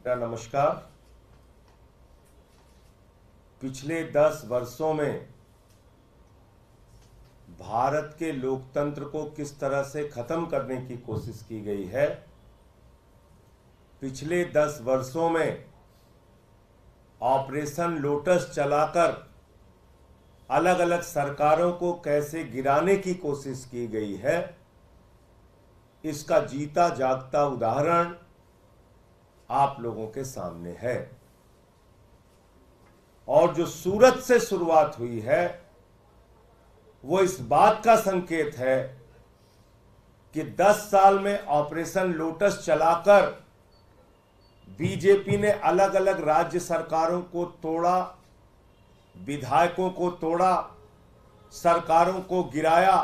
नमस्कार। पिछले 10 वर्षों में भारत के लोकतंत्र को किस तरह से खत्म करने की कोशिश की गई है, पिछले 10 वर्षों में ऑपरेशन लोटस चलाकर अलग अलग सरकारों को कैसे गिराने की कोशिश की गई है, इसका जीता जागता उदाहरण आप लोगों के सामने है। और जो सूरत से शुरुआत हुई है वो इस बात का संकेत है कि 10 साल में ऑपरेशन लोटस चलाकर बीजेपी ने अलग अलग राज्य सरकारों को तोड़ा, विधायकों को तोड़ा, सरकारों को गिराया।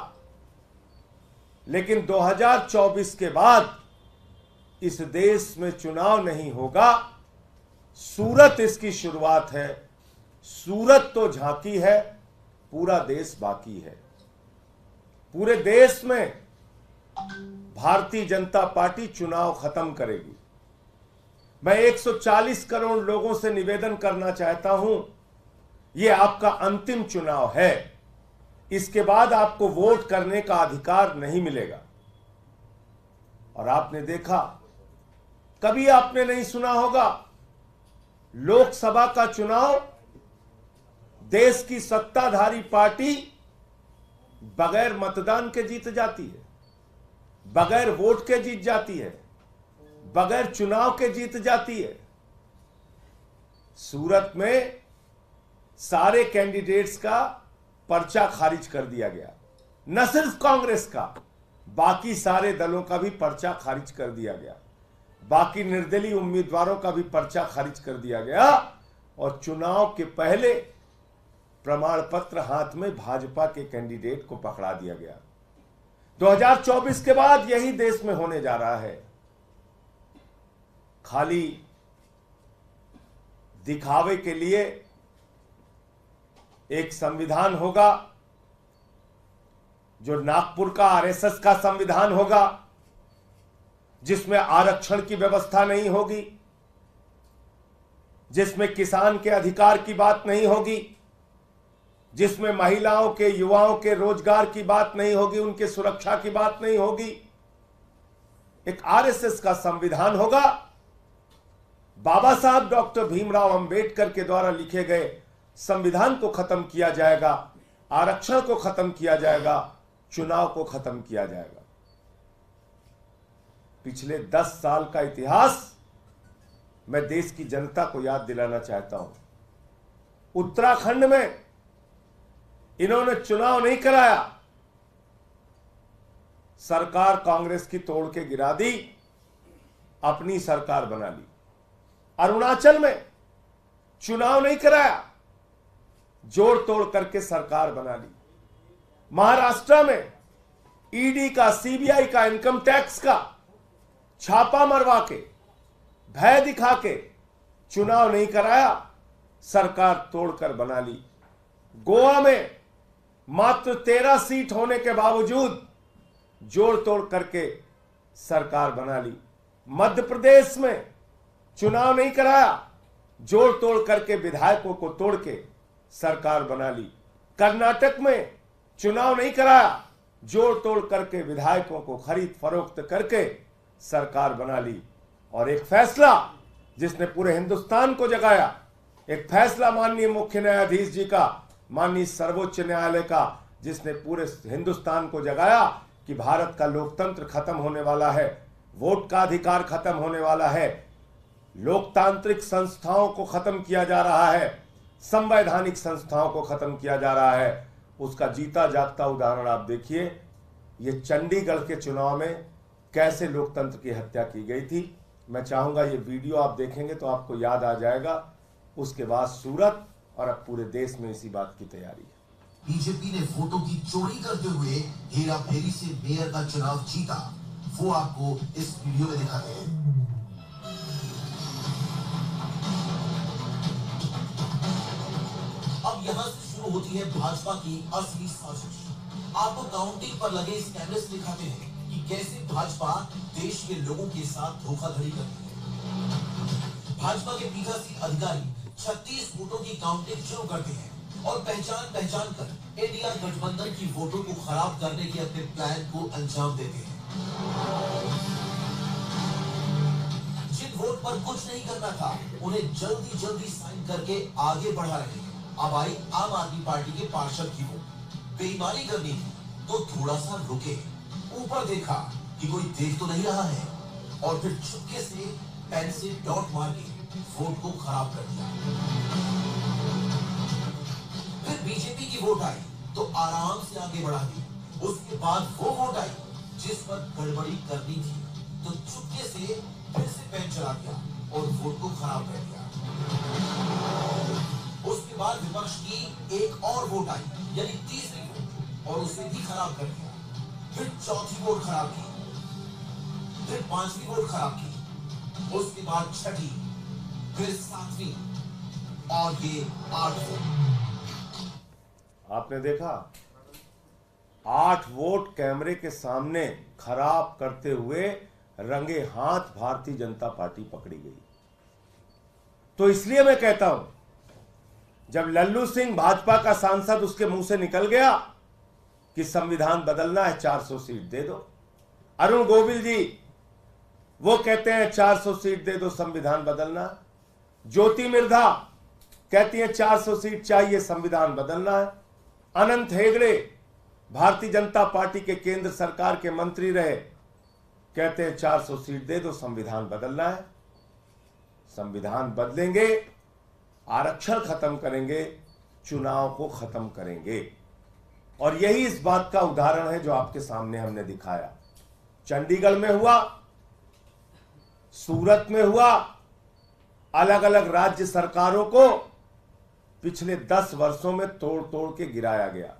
लेकिन 2024 के बाद इस देश में चुनाव नहीं होगा। सूरत इसकी शुरुआत है। सूरत तो झांकी है, पूरा देश बाकी है। पूरे देश में भारतीय जनता पार्टी चुनाव खत्म करेगी। मैं 140 करोड़ लोगों से निवेदन करना चाहता हूं, यह आपका अंतिम चुनाव है। इसके बाद आपको वोट करने का अधिकार नहीं मिलेगा। और आपने देखा, कभी आपने नहीं सुना होगा, लोकसभा का चुनाव देश की सत्ताधारी पार्टी बगैर मतदान के जीत जाती है, बगैर वोट के जीत जाती है, बगैर चुनाव के जीत जाती है। सूरत में सारे कैंडिडेट्स का पर्चा खारिज कर दिया गया। न सिर्फ कांग्रेस का, बाकी सारे दलों का भी पर्चा खारिज कर दिया गया। बाकी निर्दलीय उम्मीदवारों का भी पर्चा खारिज कर दिया गया। और चुनाव के पहले प्रमाण पत्र हाथ में भाजपा के कैंडिडेट को पकड़ा दिया गया। 2024 के बाद यही देश में होने जा रहा है। खाली दिखावे के लिए एक संविधान होगा जो नागपुर का आरएसएस का संविधान होगा, जिसमें आरक्षण की व्यवस्था नहीं होगी, जिसमें किसान के अधिकार की बात नहीं होगी, जिसमें महिलाओं के, युवाओं के रोजगार की बात नहीं होगी, उनके सुरक्षा की बात नहीं होगी। एक आरएसएस का संविधान होगा। बाबा साहब डॉक्टर भीमराव अंबेडकर के द्वारा लिखे गए संविधान को खत्म किया जाएगा, आरक्षण को खत्म किया जाएगा, चुनाव को खत्म किया जाएगा। पिछले 10 साल का इतिहास मैं देश की जनता को याद दिलाना चाहता हूं। उत्तराखंड में इन्होंने चुनाव नहीं कराया, सरकार कांग्रेस की तोड़ के गिरा दी, अपनी सरकार बना ली। अरुणाचल में चुनाव नहीं कराया, जोड़ तोड़ करके सरकार बना ली। महाराष्ट्र में ईडी का, सीबीआई का, इनकम टैक्स का छापा मरवा के, भय दिखा के चुनाव नहीं कराया, सरकार तोड़कर बना ली। गोवा में मात्र 13 सीट होने के बावजूद जोड़ तोड़ करके सरकार बना ली। मध्य प्रदेश में चुनाव नहीं कराया, जोड़ तोड़ करके विधायकों को तोड़ के सरकार बना ली। कर्नाटक में चुनाव नहीं कराया, जोड़ तोड़ करके विधायकों को खरीद फरोख्त करके सरकार बना ली। और एक फैसला जिसने पूरे हिंदुस्तान को जगाया, एक फैसला माननीय मुख्य न्यायाधीश जी का, माननीय सर्वोच्च न्यायालय का, जिसने पूरे हिंदुस्तान को जगाया कि भारत का लोकतंत्र खत्म होने वाला है, वोट का अधिकार खत्म होने वाला है, लोकतांत्रिक संस्थाओं को खत्म किया जा रहा है, संवैधानिक संस्थाओं को खत्म किया जा रहा है। उसका जीता जागता उदाहरण आप देखिए। ये चंडीगढ़ के चुनाव में कैसे लोकतंत्र की हत्या की गई थी। मैं चाहूंगा ये वीडियो आप देखेंगे तो आपको याद आ जाएगा। उसके बाद सूरत, और अब पूरे देश में इसी बात की तैयारी है। बीजेपी ने वोटों की चोरी करते हुए हेरा फेरी से मेयर का चुनाव जीता, वो आपको इस वीडियो में दिखाते हैं। अब यहां से शुरू होती है भाजपा की असली साजिश। आपको काउंटिंग पर लगे इस कैमरे से दिखाते हैं कि कैसे भाजपा देश के लोगों के साथ धोखाधड़ी करती है। भाजपा के पीठासीन अधिकारी 36 वोटों की काउंटिंग शुरू करते हैं और पहचान कर इंडिया गठबंधन की वोटों को खराब करने के अपने प्लान को अंजाम देते हैं। जिन वोट पर कुछ नहीं करना था उन्हें जल्दी साइन करके आगे बढ़ा रहे हैं। अब आई आम आदमी पार्टी के पार्षद की वोट। बेईमानी करनी थी तो थोड़ा सा रुके, ऊपर देखा कि कोई देख तो नहीं रहा है और फिर चुपके से पेन से डॉट मार के वोट को खराब कर दिया। फिर बीजेपी की वोट आई तो आराम से आगे बढ़ा दी। उसके बाद वो वोट आई जिस पर गड़बड़ी करनी थी तो चुपके से फिर से पेन चला दिया और वोट को खराब कर दिया। उसके बाद विपक्ष की एक और वोट आई, यानी तीसरी वोट, और उसे भी खराब कर दिया। फिर चौथी वोट खराब की, फिर पांचवी वोट खराब की, उसके बाद छठी, फिर सातवीं और ये 8 वोट। आपने देखा 8 वोट कैमरे के सामने खराब करते हुए रंगे हाथ भारतीय जनता पार्टी पकड़ी गई। तो इसलिए मैं कहता हूं, जब लल्लू सिंह भाजपा का सांसद उसके मुंह से निकल गया कि संविधान बदलना है, 400 सीट दे दो। अरुण गोविल जी वो कहते हैं 400 सीट दे दो, संविधान बदलना। ज्योति मिर्धा कहती है 400 सीट चाहिए, संविधान बदलना है। अनंत हेगड़े भारतीय जनता पार्टी के केंद्र सरकार के मंत्री रहे, कहते हैं 400 सीट दे दो, संविधान बदलना है। संविधान बदलेंगे, आरक्षण खत्म करेंगे, चुनाव को खत्म करेंगे। और यही इस बात का उदाहरण है जो आपके सामने हमने दिखाया। चंडीगढ़ में हुआ, सूरत में हुआ, अलग अलग राज्य सरकारों को पिछले 10 वर्षों में तोड़ तोड़ के गिराया गया।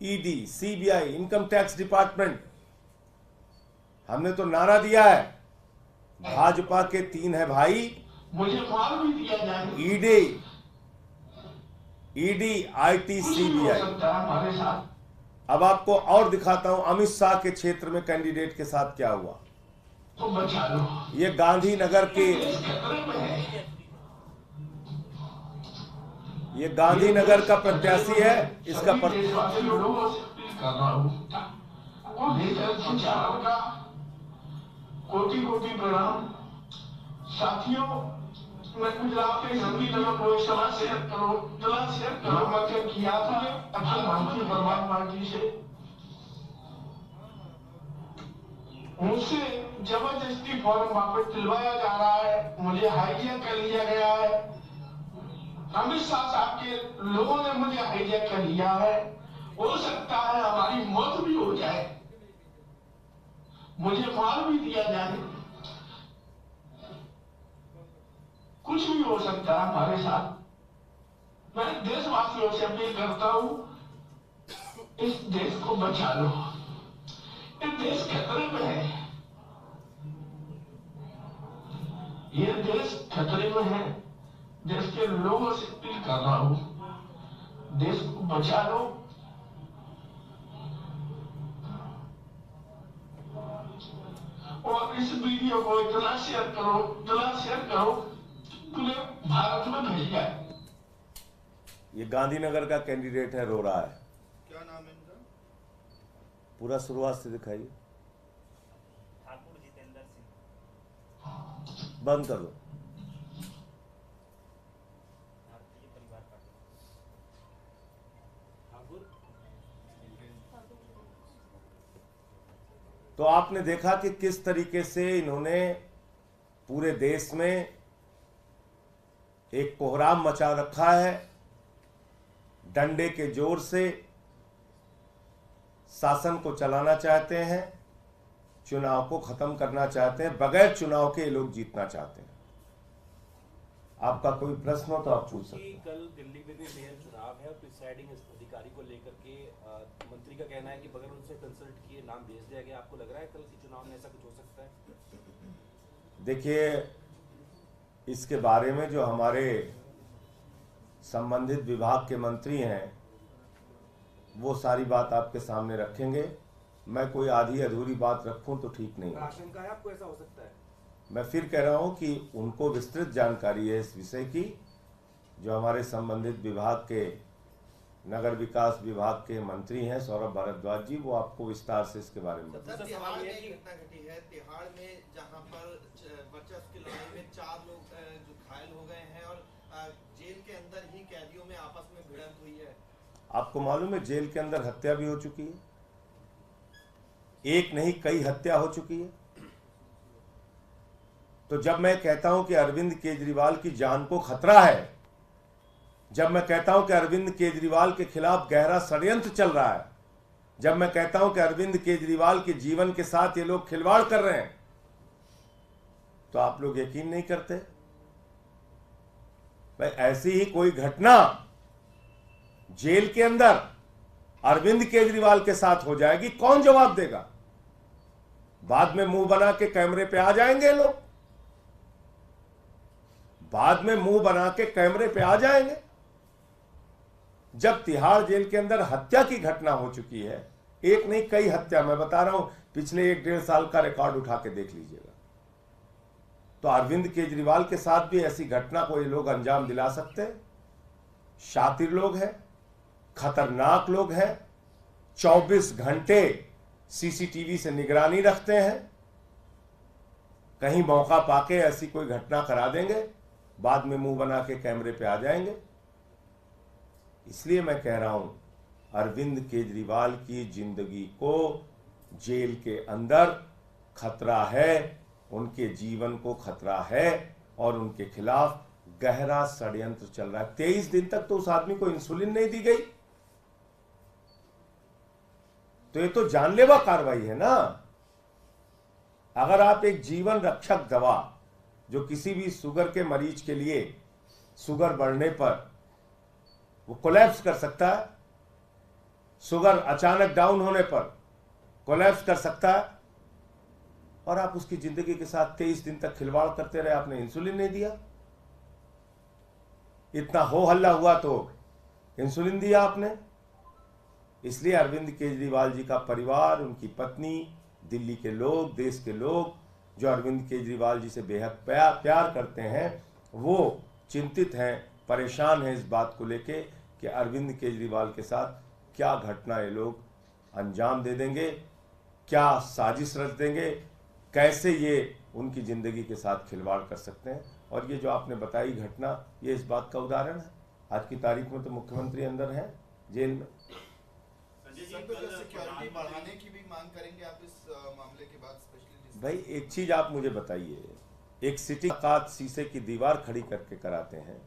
ED, CBI, income tax department, हमने तो नारा दिया है, भाजपा के 3 है भाई, मुझे माल भी दिया जाए। ED, IT, CBI. हमारे साथ अब आपको और दिखाता हूं अमित शाह के क्षेत्र में कैंडिडेट के साथ क्या हुआ। तो बचा लो। ये गांधीनगर के, ये गांधीनगर का प्रत्याशी है। इसका देशवासी लोगों से अपील कर रहा हूँ, कोटि कोटि प्रणाम। साथियों, मैं गुजरात के गांधीनगर लोकसभा शेयर करो मंथन किया था अखिल भारतीय परमात्मा जी से। मुझसे जबरदस्ती फॉर्म वापस दिलवाया जा रहा है, मुझे हाईजैक कर लिया गया है। अमित शाह साहब के लोगों ने मुझे हाईजैक कर लिया है। हो सकता है हमारी मौत भी हो जाए, मुझे मार भी दिया जाए, कुछ भी हो सकता है हमारे साथ। मैं देशवासियों से अपील करता हूं, इस देश को बचा लो। ये देश खतरे में है, ये देश खतरे में है। देश के लोगों से अपील कर रहा हूं, देश को बचा लो। और इस वीडियो को इतना शेयर करो पूरे भारत में भेज जाए। ये गांधीनगर का कैंडिडेट है, रो रहा है। क्या नाम है इनका? पूरा शुरुआत से दिखाइए। ठाकुर जितेंद्र सिंह, बंद कर दो। भारतीय परिवार पार्टी। ठाकुर, तो आपने देखा कि किस तरीके से इन्होंने पूरे देश में एक कोहराम मचा रखा है। डंडे के जोर से शासन को चलाना चाहते हैं, चुनाव को खत्म करना चाहते हैं, बगैर चुनाव के ये लोग जीतना चाहते हैं। आपका कोई प्रश्न हो तो आप पूछ सकते हैं। कल दिल्ली में भी मेयर चुनाव है और प्रिसाइडिंग अधिकारी को लेकर के मंत्री का कहना है कि बगैर उनसे कंसल्ट किए नाम भेज दिया गया। आपको लग रहा है कल के चुनाव में ऐसा कुछ हो सकता है? देखिए, इसके बारे में जो हमारे संबंधित विभाग के मंत्री हैं वो सारी बात आपके सामने रखेंगे। मैं कोई आधी अधूरी बात रखूं तो ठीक नहीं है। आशंका है आपको ऐसा हो सकता है? मैं फिर कह रहा हूं कि उनको विस्तृत जानकारी है इस विषय की, जो हमारे संबंधित विभाग के नगर विकास विभाग के मंत्री हैं सौरभ भारद्वाज जी, वो आपको विस्तार से इसके बारे में बताएंगे। सर, तिहाड़ में एक घटना घटी है, तिहाड़ में जहां पर वर्चस्व की लड़ाई में 4 लोग जो घायल हो गए हैं और जेल के अंदर ही कैदियों में आपस में भिड़ंत हुई है। आपको मालूम है जेल के अंदर हत्या भी हो चुकी है, एक नहीं कई हत्या हो चुकी है। तो जब मैं कहता हूं कि अरविंद केजरीवाल की जान को खतरा है, जब मैं कहता हूं कि अरविंद केजरीवाल के खिलाफ गहरा षड्यंत्र चल रहा है, जब मैं कहता हूं कि अरविंद केजरीवाल के जीवन के साथ ये लोग खिलवाड़ कर रहे हैं, तो आप लोग यकीन नहीं करते। भाई ऐसी ही कोई घटना जेल के अंदर अरविंद केजरीवाल के साथ हो जाएगी, कौन जवाब देगा? बाद में मुंह बना के कैमरे पे आ जाएंगे लोग, बाद में मुंह बना के कैमरे पे आ जाएंगे। जब तिहाड़ जेल के अंदर हत्या की घटना हो चुकी है, एक नहीं कई हत्या, मैं बता रहा हूं पिछले 1-1.5 साल का रिकॉर्ड उठा के देख लीजिएगा, तो अरविंद केजरीवाल के साथ भी ऐसी घटना को ये लोग अंजाम दिला सकते हैं। शातिर लोग हैं, खतरनाक लोग हैं, 24 घंटे सीसीटीवी से निगरानी रखते हैं, कहीं मौका पाके ऐसी कोई घटना करा देंगे, बाद में मुंह बना के कैमरे पे आ जाएंगे। इसलिए मैं कह रहा हूं अरविंद केजरीवाल की जिंदगी को जेल के अंदर खतरा है, उनके जीवन को खतरा है और उनके खिलाफ गहरा षड्यंत्र चल रहा है। 23 दिन तक तो उस आदमी को इंसुलिन नहीं दी गई, तो ये तो जानलेवा कार्रवाई है ना। अगर आप एक जीवन रक्षक दवा जो किसी भी शुगर के मरीज के लिए शुगर बढ़ने पर वो कोलैप्स कर सकता है, शुगर अचानक डाउन होने पर कोलैप्स कर सकता है, और आप उसकी जिंदगी के साथ 23 दिन तक खिलवाड़ करते रहे, आपने इंसुलिन नहीं दिया। इतना हो हल्ला हुआ तो इंसुलिन दिया आपने। इसलिए अरविंद केजरीवाल जी का परिवार, उनकी पत्नी, दिल्ली के लोग, देश के लोग जो अरविंद केजरीवाल जी से बेहद प्यार करते हैं, वो चिंतित हैं, परेशान हैं इस बात को लेके कि अरविंद केजरीवाल के साथ क्या घटना ये लोग अंजाम दे देंगे, क्या साजिश रच देंगे, कैसे ये उनकी जिंदगी के साथ खिलवाड़ कर सकते हैं। और ये जो आपने बताई घटना, ये इस बात का उदाहरण है। आज की तारीख में तो मुख्यमंत्री अंदर हैं जेल में। सिक्योरिटी बढ़ाने की भी मांग करेंगे आप इस मामले के बाद, स्पेशली? भाई एक चीज आप मुझे बताइए, एक सिटी मुलाकात शीशे की दीवार खड़ी करके कराते हैं,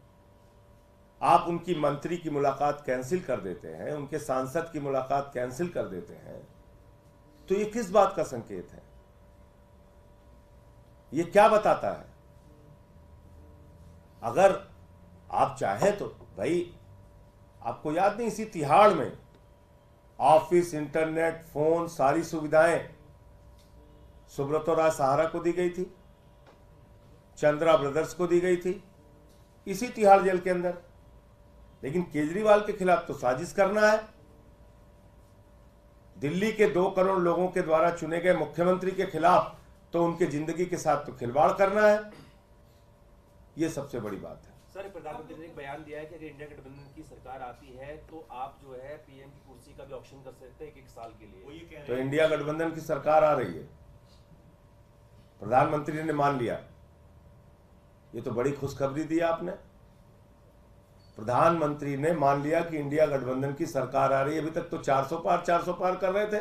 आप उनकी मंत्री की मुलाकात कैंसिल कर देते हैं, उनके सांसद की मुलाकात कैंसिल कर देते हैं, तो ये किस बात का संकेत है? ये क्या बताता है? अगर आप चाहें तो भाई, आपको याद नहीं इसी तिहाड़ में ऑफिस, इंटरनेट, फोन, सारी सुविधाएं सुब्रतो राय सहारा को दी गई थी, चंद्रा ब्रदर्स को दी गई थी, इसी तिहाड़ जेल के अंदर। लेकिन केजरीवाल के खिलाफ तो साजिश करना है, दिल्ली के 2 करोड़ लोगों के द्वारा चुने गए मुख्यमंत्री के खिलाफ तो उनके जिंदगी के साथ तो खिलवाड़ करना है। यह सबसे बड़ी बात है। सर, प्रधानमंत्री ने एक बयान दिया है कि अगर इंडिया गठबंधन की सरकार आती है तो आप जो है पीएम की कुर्सी का भी ऑप्शन कर सकते हैं 1 साल के लिए। तो इंडिया गठबंधन की सरकार आ रही है, प्रधानमंत्री ने मान लिया, ये तो बड़ी खुशखबरी दी आपने। प्रधानमंत्री ने मान लिया कि इंडिया गठबंधन की सरकार आ रही है। अभी तक तो 400 पार कर रहे थे,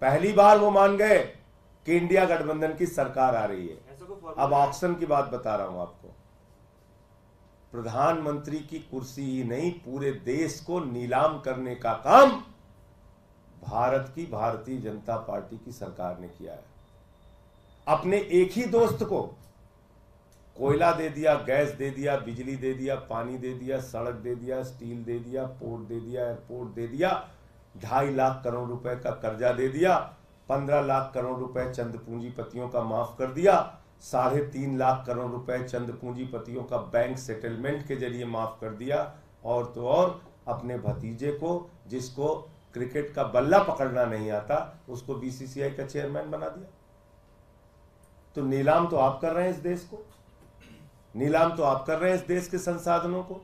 पहली बार वो मान गए कि इंडिया गठबंधन की सरकार आ रही है। अब ऑप्शन की बात बता रहा हूं आपको, प्रधानमंत्री की कुर्सी ही नहीं, पूरे देश को नीलाम करने का काम भारत की भारतीय जनता पार्टी की सरकार ने किया है। अपने एक ही दोस्त को कोयला दे दिया, गैस दे दिया, बिजली दे दिया, पानी दे दिया, सड़क दे दिया, स्टील दे दिया, पोर्ट दे दिया, एयरपोर्ट दे दिया, 2.5 लाख करोड़ रुपए का कर्जा दे दिया, 15 लाख करोड़ रुपए चंद पूंजीपतियों का माफ कर दिया, 3.5 लाख करोड़ रुपए चंद पूंजीपतियों का बैंक सेटलमेंट के जरिए माफ कर दिया, और तो और अपने भतीजे को, जिसको क्रिकेट का बल्ला पकड़ना नहीं आता, उसको बीसीसीआई का चेयरमैन बना दिया। तो नीलाम तो आप कर रहे हैं इस देश को, नीलाम तो आप कर रहे हैं इस देश के संसाधनों को।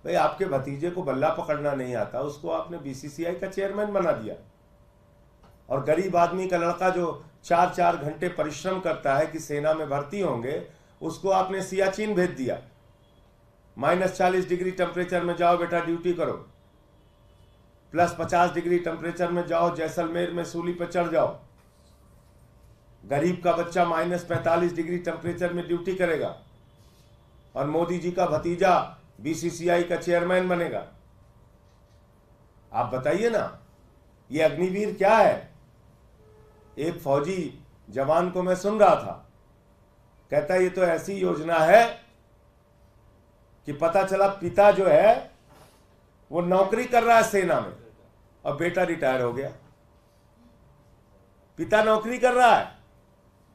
भाई आपके भतीजे को बल्ला पकड़ना नहीं आता, उसको आपने बीसीसीआई का चेयरमैन बना दिया, और गरीब आदमी का लड़का जो 4-4 घंटे परिश्रम करता है कि सेना में भर्ती होंगे, उसको आपने सियाचिन भेज दिया। -40 डिग्री टेम्परेचर में जाओ बेटा ड्यूटी करो, +50 डिग्री टेम्परेचर में जाओ जैसलमेर में सूली पर चढ़ जाओ। गरीब का बच्चा -45 डिग्री टेम्परेचर में ड्यूटी करेगा, और मोदी जी का भतीजा बीसीसीआई का चेयरमैन बनेगा। आप बताइए ना, ये अग्निवीर क्या है? एक फौजी जवान को मैं सुन रहा था, कहता ये तो ऐसी योजना है कि पता चला पिता जो है वो नौकरी कर रहा है सेना में और बेटा रिटायर हो गया। पिता नौकरी कर रहा है,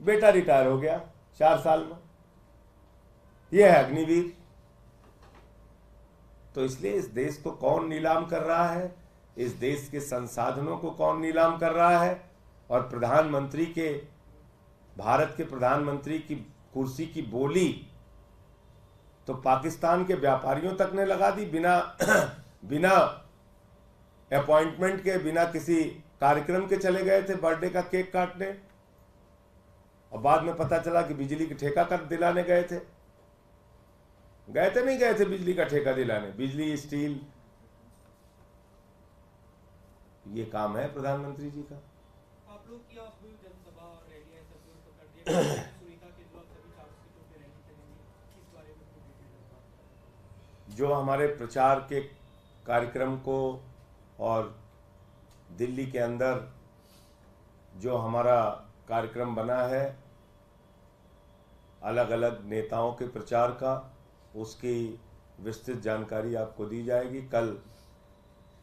बेटा रिटायर हो गया 4 साल में। यह है अग्निवीर। तो इसलिए इस देश को कौन नीलाम कर रहा है, इस देश के संसाधनों को कौन नीलाम कर रहा है, और प्रधानमंत्री के, भारत के प्रधानमंत्री की कुर्सी की बोली तो पाकिस्तान के व्यापारियों तक ने लगा दी, बिना अपॉइंटमेंट के, बिना किसी कार्यक्रम के चले गए थे बर्थडे का केक काटने, और बाद में पता चला कि बिजली का ठेका कर दिलाने गए थे। नहीं गए थे बिजली का ठेका दिलाने, बिजली स्टील, ये काम है प्रधानमंत्री जी का। आप लोग की जनसभा और रैलियां सब तो कर दिया, सुनीता केजरीवाल सभी 4 सीटों पे रैली करेंगी, इस बारे में कुछ डिटेल? जो हमारे प्रचार के कार्यक्रम को और दिल्ली के अंदर जो हमारा कार्यक्रम बना है अलग अलग नेताओं के प्रचार का, उसकी विस्तृत जानकारी आपको दी जाएगी। कल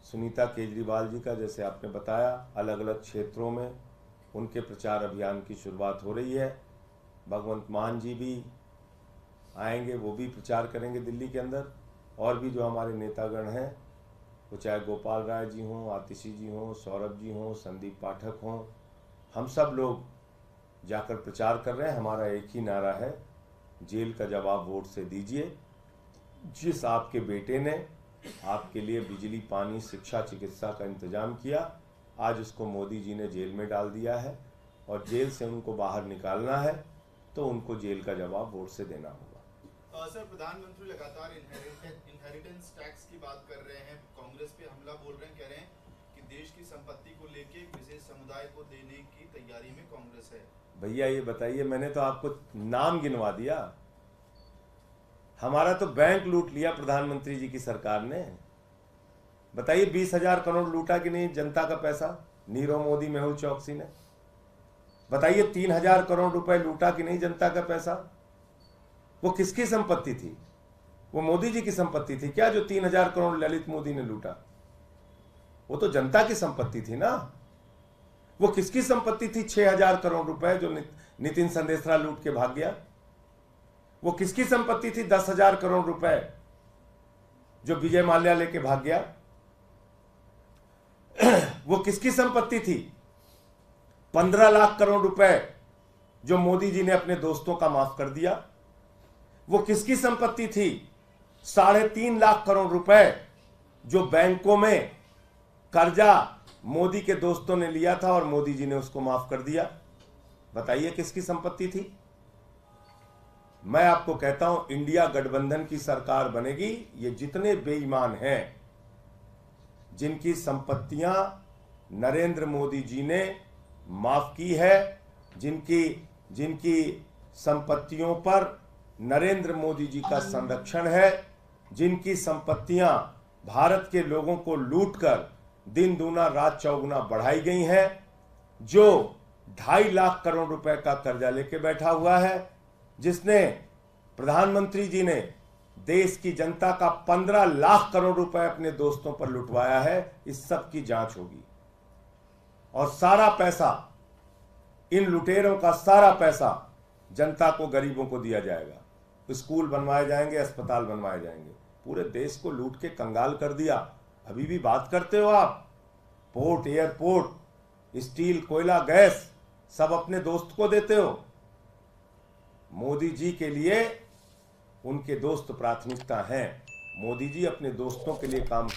सुनीता केजरीवाल जी का, जैसे आपने बताया, अलग अलग क्षेत्रों में उनके प्रचार अभियान की शुरुआत हो रही है। भगवंत मान जी भी आएंगे, वो भी प्रचार करेंगे दिल्ली के अंदर, और भी जो हमारे नेतागण हैं, वो चाहे गोपाल राय जी हों, आतिशी जी हों, सौरभ जी हों, संदीप पाठक हों, हम सब लोग जाकर प्रचार कर रहे हैं। हमारा एक ही नारा है, जेल का जवाब वोट से दीजिए। जिस आपके बेटे ने आपके लिए बिजली, पानी, शिक्षा, चिकित्सा का इंतजाम किया, आज उसको मोदी जी ने जेल में डाल दिया है, और जेल से उनको बाहर निकालना है तो उनको जेल का जवाब वोट से देना होगा। सर, प्रधानमंत्री लगातार इनहेरिटेंस टैक्स की बात कर रहे हैं, कांग्रेस पे हमला बोल रहे हैं, कह रहे हैं कि देश की संपत्ति को लेके एक विशेष समुदाय को देने की तैयारी में कांग्रेस है। भैया ये बताइए, मैंने तो आपको नाम गिनवा दिया। हमारा तो बैंक लूट लिया प्रधानमंत्री जी की सरकार ने। बताइए 20,000 करोड़ लूटा कि नहीं जनता का पैसा, नीरव मोदी, मेहुल चौकसी ने। बताइए 3,000 करोड़ रुपए लूटा कि नहीं जनता का पैसा। वो किसकी संपत्ति थी? वो मोदी जी की संपत्ति थी क्या, जो 3,000 करोड़ ललित मोदी ने लूटा? वो तो जनता की संपत्ति थी ना। वो किसकी संपत्ति थी 6,000 करोड़ रुपए जो नितिन संदेशरा लूट के भाग गया? वो किसकी संपत्ति थी 10,000 करोड़ रुपए जो विजय माल्या लेके भाग गया? वो किसकी संपत्ति थी 15 लाख करोड़ रुपए जो मोदी जी ने अपने दोस्तों का माफ कर दिया? वो किसकी संपत्ति थी 3.5 लाख करोड़ रुपए जो बैंकों में कर्जा मोदी के दोस्तों ने लिया था और मोदी जी ने उसको माफ कर दिया? बताइए किसकी संपत्ति थी? मैं आपको कहता हूं, इंडिया गठबंधन की सरकार बनेगी। ये जितने बेईमान हैं, जिनकी संपत्तियां नरेंद्र मोदी जी ने माफ की है, जिनकी संपत्तियों पर नरेंद्र मोदी जी का संरक्षण है, जिनकी संपत्तियां भारत के लोगों को लूटकर दिन दूना रात चौगुना बढ़ाई गई हैं, जो 2.5 लाख करोड़ रुपए का कर्जा लेके बैठा हुआ है, जिसने प्रधानमंत्री जी ने देश की जनता का 15 लाख करोड़ रुपए अपने दोस्तों पर लुटवाया है, इस सब की जांच होगी। और सारा पैसा, इन लुटेरों का सारा पैसा जनता को, गरीबों को दिया जाएगा। स्कूल बनवाए जाएंगे, अस्पताल बनवाए जाएंगे। पूरे देश को लूट के कंगाल कर दिया। अभी भी बात करते हो आप, पोर्ट, एयरपोर्ट, स्टील, कोयला, गैस सब अपने दोस्त को देते हो। मोदी जी के लिए उनके दोस्त प्राथमिकता हैं। मोदी जी अपने दोस्तों के लिए काम